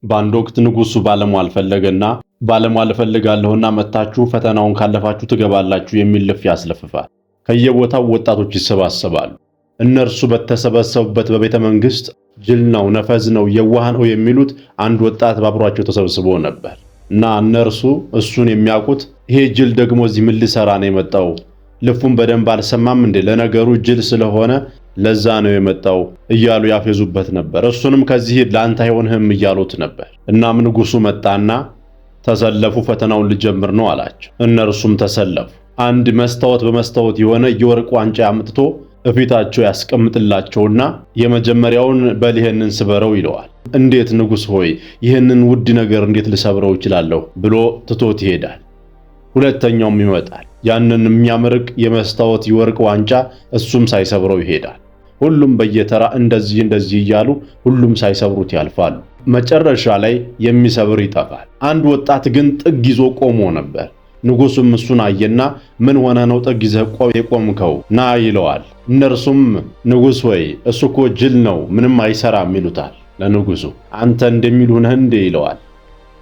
በአንድ ወቅት ንጉሱ ባለሟል ፈለገና ባለሟል እፈልጋለሁና መታችሁ ፈተናውን ካለፋችሁ ትገባላችሁ የሚል ልፍ ያስለፍፋል። ከየቦታው ወጣቶች ይሰባሰባሉ። እነርሱ በተሰበሰቡበት በቤተ መንግስት ጅል ነው፣ ነፈዝ ነው፣ የዋህ ነው የሚሉት አንድ ወጣት ባብሯቸው ተሰብስቦ ነበር እና እነርሱ እሱን የሚያውቁት ይሄ ጅል ደግሞ እዚህ ምን ሊሰራ ነው የመጣው? ልፉን በደንብ አልሰማም እንዴ? ለነገሩ ጅል ስለሆነ ለዛ ነው የመጣው እያሉ ያፌዙበት ነበር። እሱንም ከዚህ ላንተ አይሆንህም እያሉት ነበር። እናም ንጉሱ መጣና ተሰለፉ፣ ፈተናውን ልጀምር ነው አላቸው። እነርሱም ተሰለፉ። አንድ መስታወት በመስታወት የሆነ የወርቅ ዋንጫ አምጥቶ እፊታቸው ያስቀምጥላቸውና የመጀመሪያውን በልህንን ስበረው ይለዋል። እንዴት ንጉስ ሆይ ይህንን ውድ ነገር እንዴት ልሰብረው እችላለሁ ብሎ ትቶት ይሄዳል። ሁለተኛውም ይመጣል። ያንን የሚያመርቅ የመስታወት የወርቅ ዋንጫ እሱም ሳይሰብረው ይሄዳል። ሁሉም በየተራ እንደዚህ እያሉ ሁሉም ሳይሰብሩት ያልፋሉ። መጨረሻ ላይ የሚሰብር ይጠፋል። አንድ ወጣት ግን ጥግ ይዞ ቆሞ ነበር። ንጉሱም እሱን አየና ምን ሆነ ነው ጥግ ይዘህ የቆምከው? ና ይለዋል። እነርሱም ንጉስ ሆይ እሱ እኮ ጅል ነው ምንም አይሰራም ይሉታል። ለንጉሱ አንተ እንደሚሉህ ነህ እንዴ ይለዋል።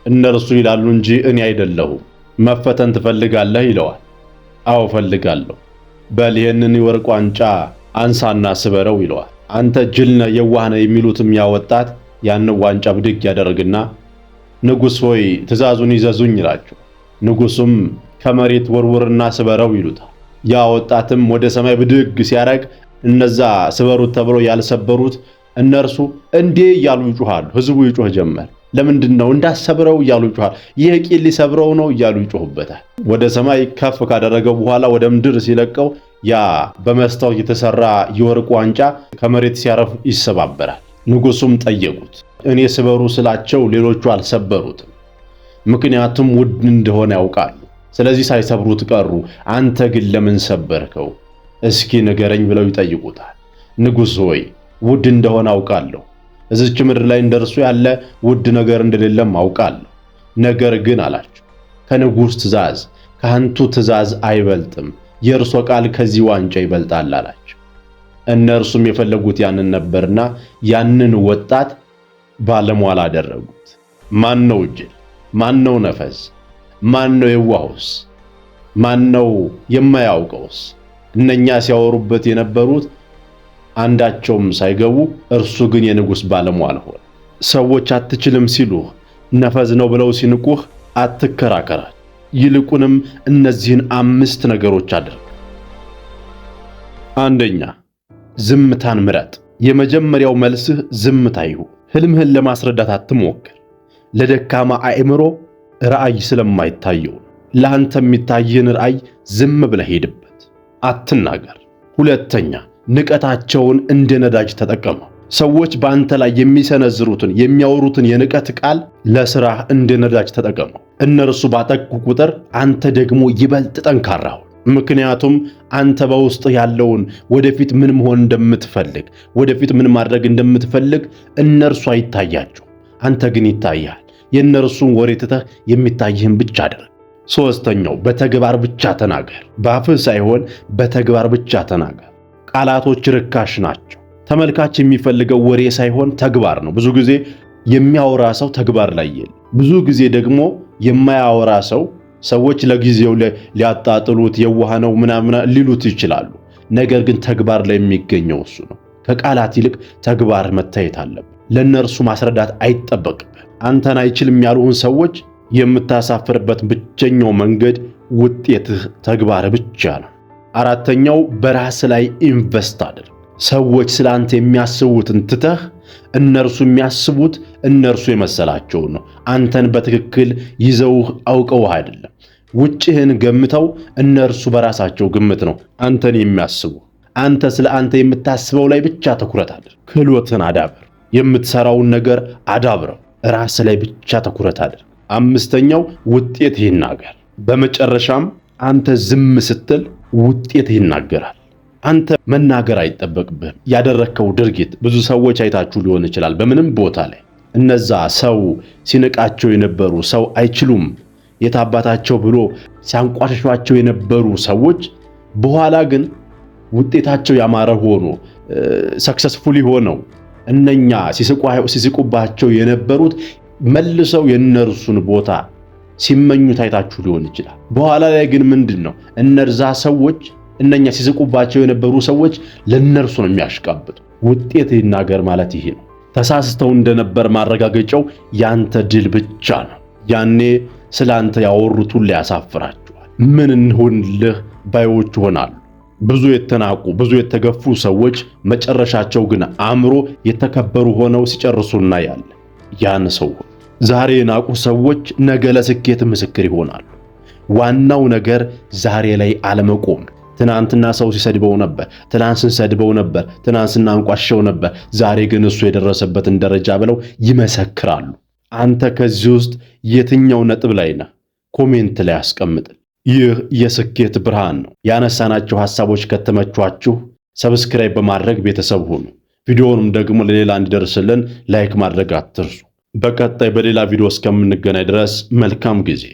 እነርሱ ይላሉ እንጂ እኔ አይደለሁም። መፈተን ትፈልጋለህ ይለዋል። አዎ ፈልጋለሁ። በል ይህንን የወርቅ ዋንጫ አንሳና ስበረው ይለዋል። አንተ ጅል ነህ የዋህ ነህ የሚሉትም ያ ወጣት ያን ዋንጫ ብድግ ያደርግና ንጉስ ሆይ ትእዛዙን ይዘዙኝ ይላቸው። ንጉሱም ከመሬት ወርውርና ስበረው ይሉታል። ያ ወጣትም ወደ ሰማይ ብድግ ሲያረግ እነዛ ስበሩት ተብሎ ያልሰበሩት እነርሱ እንዴ እያሉ ይጮሃሉ። ህዝቡ ይጮህ ጀመር። ለምንድነው እንዳሰብረው እያሉ ይጮሃሉ። ይሄ ቂል ሊሰብረው ነው እያሉ ይጮህበታል። ወደ ሰማይ ከፍ ካደረገው በኋላ ወደ ምድር ሲለቀው ያ በመስታወት የተሰራ የወርቅ ዋንጫ ከመሬት ሲያርፍ ይሰባበራል። ንጉሱም ጠየቁት። እኔ ስበሩ ስላቸው ሌሎቹ አልሰበሩትም፣ ምክንያቱም ውድ እንደሆነ ያውቃሉ። ስለዚህ ሳይሰብሩት ቀሩ። አንተ ግን ለምን ሰበርከው? እስኪ ንገረኝ ብለው ይጠይቁታል። ንጉስ ሆይ ውድ እንደሆነ አውቃለሁ። እዚች ምድር ላይ እንደርሱ ያለ ውድ ነገር እንደሌለም አውቃለሁ። ነገር ግን አላቸው ከንጉስ ትእዛዝ ከአንቱ ትእዛዝ አይበልጥም። የእርሶ ቃል ከዚህ ዋንጫ ይበልጣል አላቸው። እነርሱም የፈለጉት ያንን ነበርና ያንን ወጣት ባለሟል አደረጉት። ማን ነው ጅል? ማን ነው ነፈዝ? ማን ነው የዋህስ? ማን ነው የማያውቀውስ? እነኛ ሲያወሩበት የነበሩት አንዳቸውም ሳይገቡ እርሱ ግን የንጉስ ባለሟል ሆነ። ሰዎች አትችልም ሲሉህ ነፈዝ ነው ብለው ሲንቁህ አትከራከራል። ይልቁንም እነዚህን 5 ነገሮች አድርግ። አንደኛ ዝምታን ምረጥ። የመጀመሪያው መልስህ ዝምታ ይሁን። ህልምህን ለማስረዳት አትሞክር። ለደካማ አእምሮ ራእይ ስለማይታየው ለአንተ የሚታየን ራእይ ዝም ብለህ ሄድበት፣ አትናገር። ሁለተኛ ንቀታቸውን እንደ ነዳጅ ተጠቀመው። ሰዎች በአንተ ላይ የሚሰነዝሩትን የሚያወሩትን የንቀት ቃል ለስራህ እንደ ነዳጅ ተጠቀመው። እነርሱ ባጠቁ ቁጥር አንተ ደግሞ ይበልጥ ጠንካራ ሁን። ምክንያቱም አንተ በውስጥ ያለውን ወደፊት ምን መሆን እንደምትፈልግ ወደፊት ምን ማድረግ እንደምትፈልግ እነርሱ አይታያቸው፣ አንተ ግን ይታያል። የእነርሱን ወሬ ትተህ የሚታይህን ብቻ አድርግ። ሶስተኛው በተግባር ብቻ ተናገር። በአፍህ ሳይሆን በተግባር ብቻ ተናገር። ቃላቶች ርካሽ ናቸው። ተመልካች የሚፈልገው ወሬ ሳይሆን ተግባር ነው። ብዙ ጊዜ የሚያወራ ሰው ተግባር ላይ የለም። ብዙ ጊዜ ደግሞ የማያወራ ሰው ሰዎች ለጊዜው ሊያጣጥሉት የዋህ ነው ምናምን ሊሉት ይችላሉ። ነገር ግን ተግባር ላይ የሚገኘው እሱ ነው። ከቃላት ይልቅ ተግባር መታየት አለበት። ለነርሱ ማስረዳት አይጠበቅብህ። አንተን አይችልም ያሉህን ሰዎች የምታሳፍርበት ብቸኛው መንገድ ውጤትህ ተግባር ብቻ ነው። አራተኛው በራስ ላይ ኢንቨስት አድርግ። ሰዎች ስላንተ የሚያስቡትን ትተህ እነርሱ የሚያስቡት እነርሱ የመሰላቸውን ነው። አንተን በትክክል ይዘውህ አውቀውህ አይደለም። ውጭህን ገምተው እነርሱ በራሳቸው ግምት ነው አንተን የሚያስቡ። አንተ ስለ አንተ የምታስበው ላይ ብቻ ትኩረት አድርግ። ክህሎትን አዳብር። የምትሰራውን ነገር አዳብረው። ራስ ላይ ብቻ ትኩረት አድርግ። አምስተኛው ውጤት ይናገር። በመጨረሻም አንተ ዝም ስትል ውጤት ይናገራል። አንተ መናገር አይጠበቅብህም። ያደረከው ድርጊት ብዙ ሰዎች አይታችሁ ሊሆን ይችላል። በምንም ቦታ ላይ እነዛ ሰው ሲንቃቸው የነበሩ ሰው አይችሉም የታባታቸው ብሎ ሲያንቋሽሿቸው የነበሩ ሰዎች በኋላ ግን ውጤታቸው ያማረ ሆኖ ሰክሰስፉሊ ሆነው እነኛ ሲስቁባቸው የነበሩት መልሰው የነርሱን ቦታ ሲመኙ ታይታችሁ ሊሆን ይችላል። በኋላ ላይ ግን ምንድነው እነርዛ ሰዎች እነኛ ሲስቁባቸው የነበሩ ሰዎች ለነርሱ ነው የሚያሽቃብጡ። ውጤት ይናገር ማለት ይሄ ነው። ተሳስተው እንደነበር ማረጋገጫው ያንተ ድል ብቻ ነው። ያኔ ስላንተ ያወሩት ሁሉ ያሳፍራቸዋል። ምን እንሆንልህ ባዮች ይሆናሉ። ብዙ የተናቁ ብዙ የተገፉ ሰዎች መጨረሻቸው ግን አምሮ የተከበሩ ሆነው ሲጨርሱ እናያለን። ያን ሰው ዛሬ የናቁ ሰዎች ነገ ለስኬት ምስክር ይሆናሉ። ዋናው ነገር ዛሬ ላይ አለመቆም። ትናንትና ሰው ሲሰድበው ነበር፣ ትናንት ስንሰድበው ነበር፣ ትናንት ስናንቋሸው ነበር፣ ዛሬ ግን እሱ የደረሰበትን ደረጃ ብለው ይመሰክራሉ። አንተ ከዚህ ውስጥ የትኛው ነጥብ ላይ ነህ? ኮሜንት ላይ አስቀምጥ። ይህ የስኬት ብርሃን ነው። ያነሳናቸው ሐሳቦች ከተመቿችሁ ሰብስክራይብ በማድረግ ቤተሰብ ሁኑ። ቪዲዮውንም ደግሞ ለሌላ እንዲደርስልን ላይክ ማድረግ አትርሱ። በቀጣይ በሌላ ቪዲዮ እስከምንገናኝ ድረስ መልካም ጊዜ